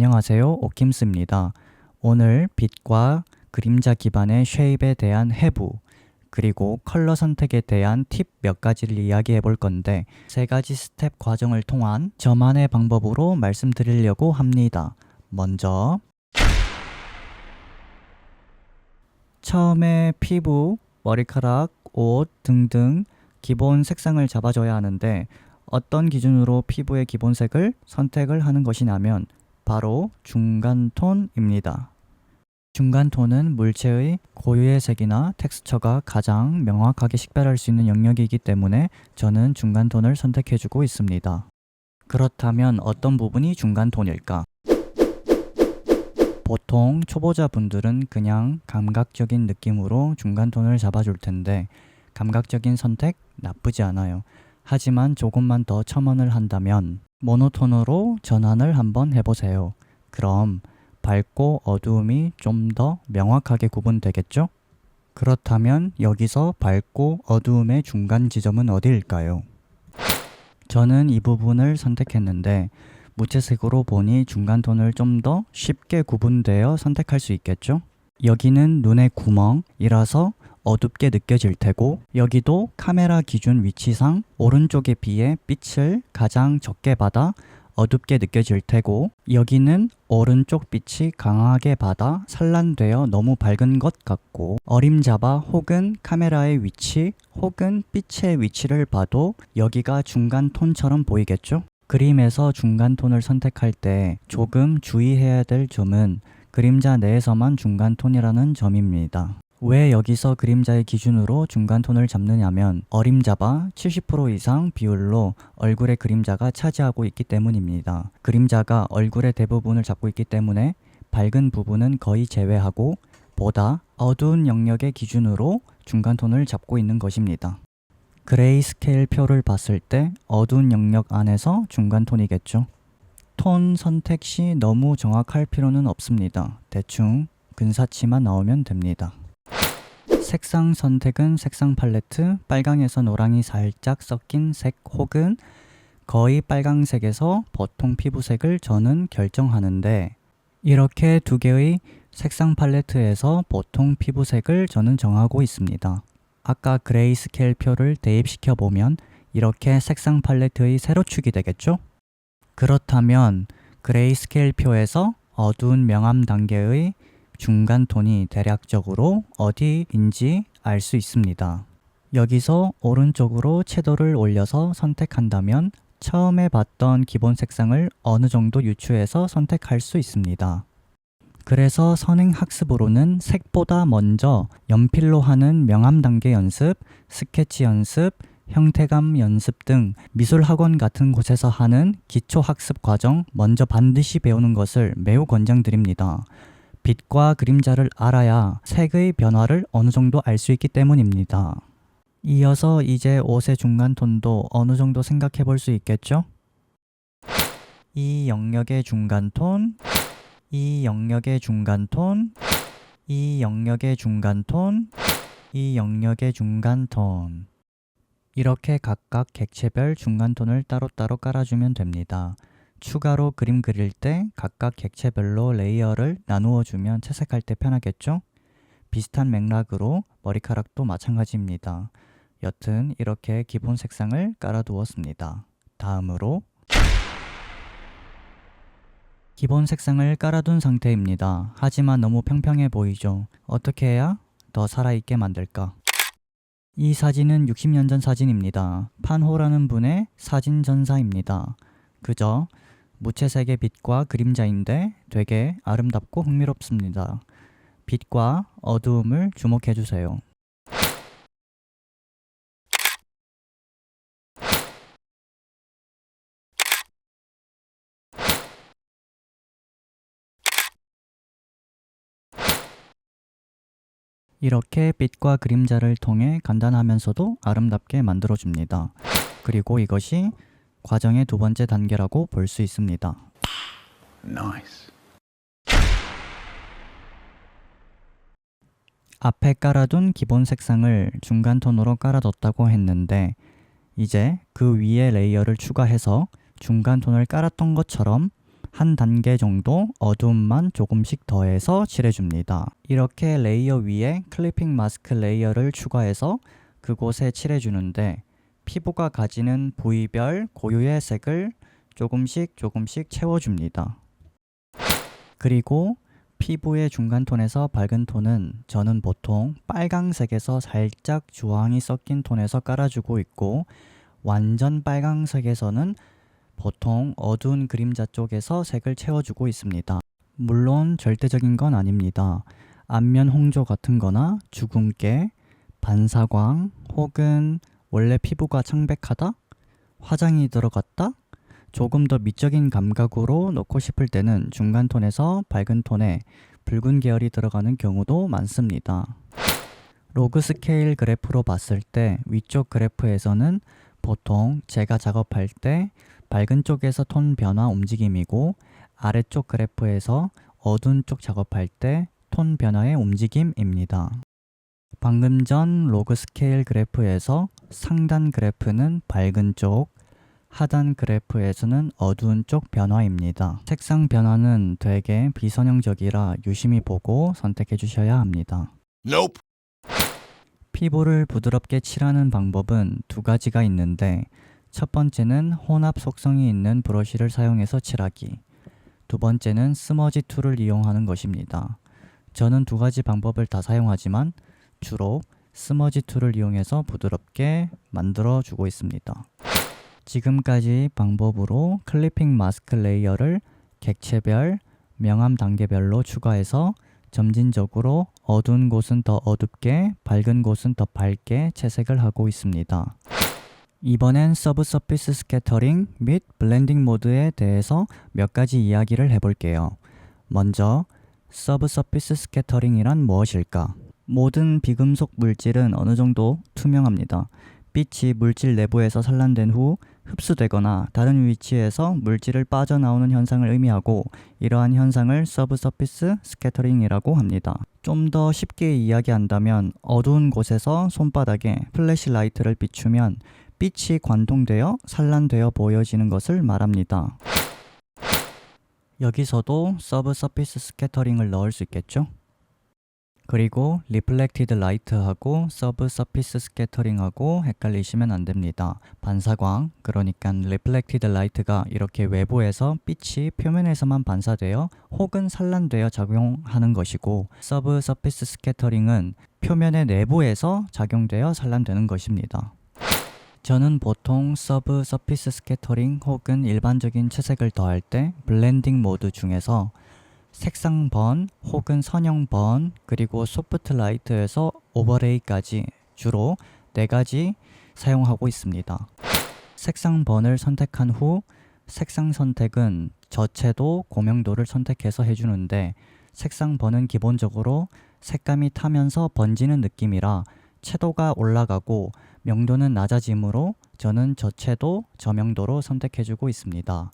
안녕하세요, 오킴스입니다. 오늘 빛과 그림자 기반의 쉐입에 대한 해부, 그리고 컬러 선택에 대한 팁 몇 가지를 이야기해 볼 건데, 세 가지 스텝 과정을 통한 저만의 방법으로 말씀드리려고 합니다. 먼저, 처음에 피부, 머리카락, 옷 등등 기본 색상을 잡아줘야 하는데, 어떤 기준으로 피부의 기본색을 선택을 하는 것이냐면 바로 중간톤입니다. 중간톤은 물체의 고유의 색이나 텍스처가 가장 명확하게 식별할 수 있는 영역이기 때문에 저는 중간톤을 선택해주고 있습니다. 그렇다면 어떤 부분이 중간톤일까? 보통 초보자분들은 그냥 감각적인 느낌으로 중간톤을 잡아줄 텐데 감각적인 선택 나쁘지 않아요. 하지만 조금만 더 첨언을 한다면 모노톤으로 전환을 한번 해보세요. 그럼 밝고 어두움이 좀 더 명확하게 구분되겠죠? 그렇다면 여기서 밝고 어두움의 중간 지점은 어디일까요? 저는 이 부분을 선택했는데 무채색으로 보니 중간톤을 좀 더 쉽게 구분되어 선택할 수 있겠죠? 여기는 눈의 구멍이라서 어둡게 느껴질 테고 여기도 카메라 기준 위치상 오른쪽에 비해 빛을 가장 적게 받아 어둡게 느껴질 테고 여기는 오른쪽 빛이 강하게 받아 산란되어 너무 밝은 것 같고 어림잡아 혹은 카메라의 위치 혹은 빛의 위치를 봐도 여기가 중간 톤처럼 보이겠죠? 그림에서 중간 톤을 선택할 때 조금 주의해야 될 점은 그림자 내에서만 중간 톤이라는 점입니다. 왜 여기서 그림자의 기준으로 중간톤을 잡느냐면 어림잡아 70% 이상 비율로 얼굴의 그림자가 차지하고 있기 때문입니다. 그림자가 얼굴의 대부분을 잡고 있기 때문에 밝은 부분은 거의 제외하고 보다 어두운 영역의 기준으로 중간톤을 잡고 있는 것입니다. 그레이스케일 표를 봤을 때 어두운 영역 안에서 중간톤이겠죠. 톤 선택 시 너무 정확할 필요는 없습니다. 대충 근사치만 나오면 됩니다. 색상 선택은 색상 팔레트, 빨강에서 노랑이 살짝 섞인 색 혹은 거의 빨강색에서 보통 피부색을 저는 결정하는데 이렇게 두 개의 색상 팔레트에서 보통 피부색을 저는 정하고 있습니다. 아까 그레이스케일 표를 대입시켜 보면 이렇게 색상 팔레트의 세로축이 되겠죠? 그렇다면 그레이스케일 표에서 어두운 명암 단계의 중간톤이 대략적으로 어디인지 알 수 있습니다. 여기서 오른쪽으로 채도를 올려서 선택한다면 처음에 봤던 기본 색상을 어느 정도 유추해서 선택할 수 있습니다. 그래서 선행 학습으로는 색보다 먼저 연필로 하는 명암 단계 연습, 스케치 연습, 형태감 연습 등 미술학원 같은 곳에서 하는 기초 학습 과정 먼저 반드시 배우는 것을 매우 권장드립니다. 빛과 그림자를 알아야 색의 변화를 어느 정도 알 수 있기 때문입니다. 이어서 이제 옷의 중간톤도 어느 정도 생각해 볼 수 있겠죠? 이 영역의 중간톤, 이 영역의 중간톤, 이 영역의 중간톤, 이 영역의 중간톤. 이렇게 각각 객체별 중간톤을 따로따로 깔아주면 됩니다. 추가로 그림 그릴 때 각각 객체별로 레이어를 나누어 주면 채색할 때 편하겠죠? 비슷한 맥락으로 머리카락도 마찬가지입니다. 여튼 이렇게 기본 색상을 깔아 두었습니다. 다음으로 기본 색상을 깔아둔 상태입니다. 하지만 너무 평평해 보이죠? 어떻게 해야 더 살아있게 만들까? 이 사진은 60년 전 사진입니다. 판호라는 분의 사진 전사입니다. 그저 무채색의 빛과 그림자인데 되게 아름답고 흥미롭습니다. 빛과 어두움을 주목해주세요. 이렇게 빛과 그림자를 통해 간단하면서도 아름답게 만들어줍니다. 그리고 이것이 과정의 두 번째 단계라고 볼 수 있습니다. Nice. 앞에 깔아둔 기본 색상을 중간톤으로 깔아뒀다고 했는데 이제 그 위에 레이어를 추가해서 중간톤을 깔았던 것처럼 한 단계 정도 어두움만 조금씩 더해서 칠해줍니다. 이렇게 레이어 위에 클리핑 마스크 레이어를 추가해서 그곳에 칠해주는데 피부가 가지는 부위별 고유의 색을 조금씩 채워줍니다. 그리고 피부의 중간 톤에서 밝은 톤은 저는 보통 빨강색에서 살짝 주황이 섞인 톤에서 깔아주고 있고, 완전 빨강색에서는 보통 어두운 그림자 쪽에서 색을 채워주고 있습니다. 물론 절대적인 건 아닙니다. 안면 홍조 같은 거나 주근깨, 반사광, 혹은 원래 피부가 창백하다? 화장이 들어갔다? 조금 더 미적인 감각으로 넣고 싶을 때는 중간 톤에서 밝은 톤에 붉은 계열이 들어가는 경우도 많습니다. 로그 스케일 그래프로 봤을 때 위쪽 그래프에서는 보통 제가 작업할 때 밝은 쪽에서 톤 변화 움직임이고, 아래쪽 그래프에서 어두운 쪽 작업할 때 톤 변화의 움직임입니다. 방금 전 로그 스케일 그래프에서 상단 그래프는 밝은 쪽, 하단 그래프에서는 어두운 쪽 변화입니다. 색상 변화는 되게 비선형적이라 유심히 보고 선택해 주셔야 합니다. Nope. 피부를 부드럽게 칠하는 방법은 두 가지가 있는데, 첫 번째는 혼합 속성이 있는 브러쉬를 사용해서 칠하기, 두 번째는 스머지 툴을 이용하는 것입니다. 저는 두 가지 방법을 다 사용하지만 주로 스머지 툴을 이용해서 부드럽게 만들어 주고 있습니다. 지금까지 방법으로 클리핑 마스크 레이어를 객체별, 명암 단계별로 추가해서 점진적으로 어두운 곳은 더 어둡게, 밝은 곳은 더 밝게 채색을 하고 있습니다. 이번엔 서브 서피스 스캐터링 및 블렌딩 모드에 대해서 몇 가지 이야기를 해볼게요. 먼저 서브 서피스 스캐터링이란 무엇일까? 모든 비금속 물질은 어느 정도 투명합니다. 빛이 물질 내부에서 산란된 후 흡수되거나 다른 위치에서 물질을 빠져나오는 현상을 의미하고, 이러한 현상을 서브 서피스 스캐터링이라고 합니다. 좀 더 쉽게 이야기한다면 어두운 곳에서 손바닥에 플래시라이트를 비추면 빛이 관통되어 산란되어 보여지는 것을 말합니다. 여기서도 서브 서피스 스캐터링을 넣을 수 있겠죠? 그리고 리플렉티드 라이트하고 서브 서피스 스캐터링하고 헷갈리시면 안 됩니다. 반사광, 그러니까 리플렉티드 라이트가 이렇게 외부에서 빛이 표면에서만 반사되어 혹은 산란되어 작용하는 것이고, 서브 서피스 스캐터링은 표면의 내부에서 작용되어 산란되는 것입니다. 저는 보통 서브 서피스 스캐터링 혹은 일반적인 채색을 더할 때 블렌딩 모드 중에서 색상 번 혹은 선형 번, 그리고 소프트 라이트에서 오버레이까지 주로 4가지 사용하고 있습니다. 색상 번을 선택한 후 색상 선택은 저채도, 고명도를 선택해서 해주는데, 색상 번은 기본적으로 색감이 타면서 번지는 느낌이라 채도가 올라가고 명도는 낮아지므로 저는 저채도, 저명도로 선택해주고 있습니다.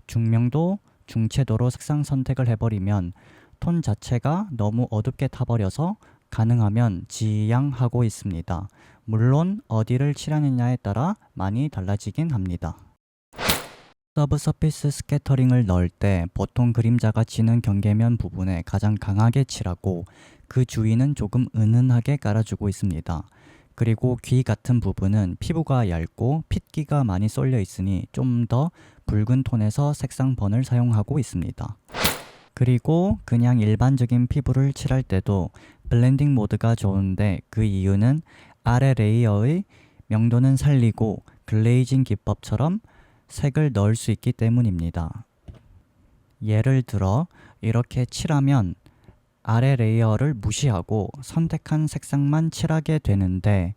중명도, 중채도로 색상 선택을 해버리면 톤 자체가 너무 어둡게 타버려서 가능하면 지양하고 있습니다. 물론 어디를 칠하느냐에 따라 많이 달라지긴 합니다. 서브 서피스 스캐터링을 넣을 때 보통 그림자가 지는 경계면 부분에 가장 강하게 칠하고, 그 주위는 조금 은은하게 깔아주고 있습니다. 그리고 귀 같은 부분은 피부가 얇고 핏기가 많이 쏠려 있으니 좀 더 붉은 톤에서 색상 번을 사용하고 있습니다. 그리고 그냥 일반적인 피부를 칠할 때도 블렌딩 모드가 좋은데, 그 이유는 아래 레이어의 명도는 살리고 글레이징 기법처럼 색을 넣을 수 있기 때문입니다. 예를 들어 이렇게 칠하면 아래 레이어를 무시하고 선택한 색상만 칠하게 되는데,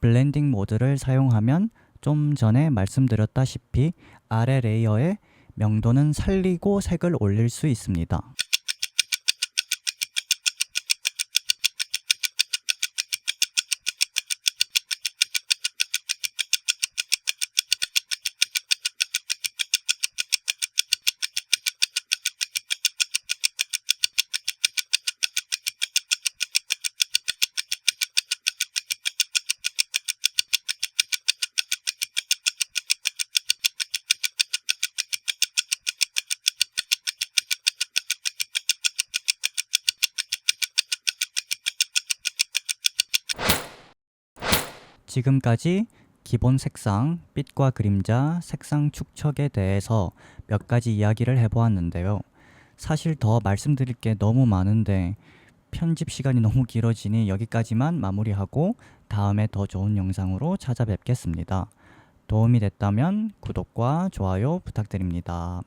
블렌딩 모드를 사용하면 좀 전에 말씀드렸다시피 아래 레이어의 명도는 살리고 색을 올릴 수 있습니다. 지금까지 기본 색상, 빛과 그림자, 색상 축척에 대해서 몇 가지 이야기를 해보았는데요. 사실 더 말씀드릴 게 너무 많은데 편집 시간이 너무 길어지니 여기까지만 마무리하고 다음에 더 좋은 영상으로 찾아뵙겠습니다. 도움이 됐다면 구독과 좋아요 부탁드립니다.